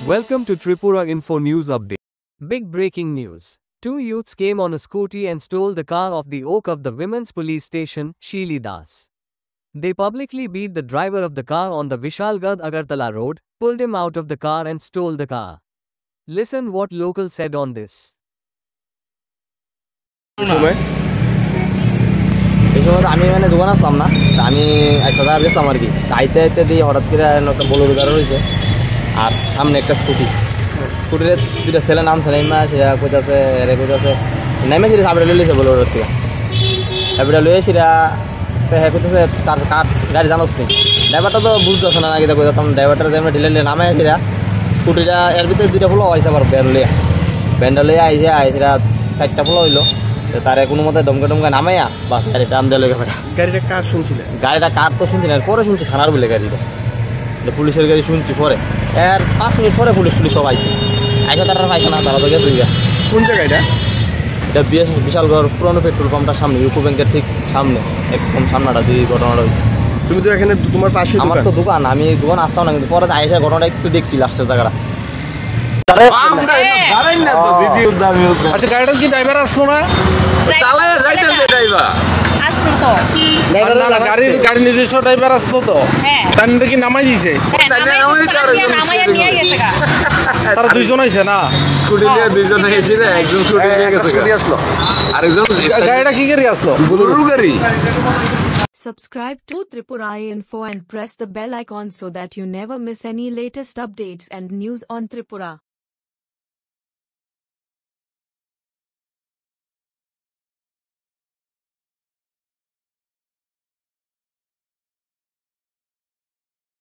Welcome to Tripura Info News Update. Big breaking news. Two youths came on a scooty and stole the car off the oak of the women's police station, Sheeli Das. They publicly beat the driver of the car on the Vishalgad Agartala road, pulled him out of the car and stole the car. Listen what locals said on this. আমি মানে দোকান আসলাম না আমি একটা জায়গা গেছিলাম আর কি আইতে আইতে দিয়ে হঠাৎ করে একটা বলো গাড়ি রয়েছে আর সামনে একটা স্কুটিতে দুটা ছেলে নামছে নেমা সেটা কইতাছে এরে কইতাছে নেমে সেটা সাবড়ে লইছে বলো থেকে সাবড়ে লইয়ে সেটা হ্যাঁ কইতাছে তার কার গাড়ি জানোস নি ড্রাইভারটা তো বুঝতেছে না নাকি কইতাম ড্রাইভারটা যেমন ঢিলে নামে সেটা স্কুটিটা এর ভিতরে দুইটা ফুলো হয়েছে আবার ব্যান্ড লইয়া আইসে সেটা চারটা ফুলো হইলো তারে কোনো মতে দমকা নামাইয়া বাস গাড়িটা আম দিয়ে গেছে গাড়িটা কার শুনছিলেন গাড়িটা কার তো শুনছি না পরে শুনছি থানার বলে গাড়িটা পুলিশের গাড়ি শুনছি পরে এর 5 মিনিট পরে পুলিশ সব আইসে তারা পাইছে না তারা তো গেছে কোন জায়গাটা এটা বিশালগড় পুরনো পেট্রোল পাম্পটার সামনে ইউকো ব্যাংকের ঠিক সামনে একদম সামনাটা দিয়ে ঘটনাটা হয়েছে। তুমি তো এখানে তোমার পাশে আমার তো দোকান আমি দোকান আসতাম না কিন্তু পরে আইসা ঘটনাটা একটু দেখছি লাস্টের জায়গাটা। আচ্ছা গাড়িটার কি ড্রাইভার আসলো না গাড়ি নিজস্ব ড্রাইভার আসলো তো তার কি নামাই দিয়েছে তারা দুইজন আইছে না স্কুটি নিয়ে দুইজন এসেছিল একজন স্কুটি নিয়ে গেছে আসলো আরেকজন গাড়িটা কি গাড়ি আসলো গরুর গাড়ি। Subscribe to Tripura Info and press the bell icon so that you never miss any latest updates and news on Tripura.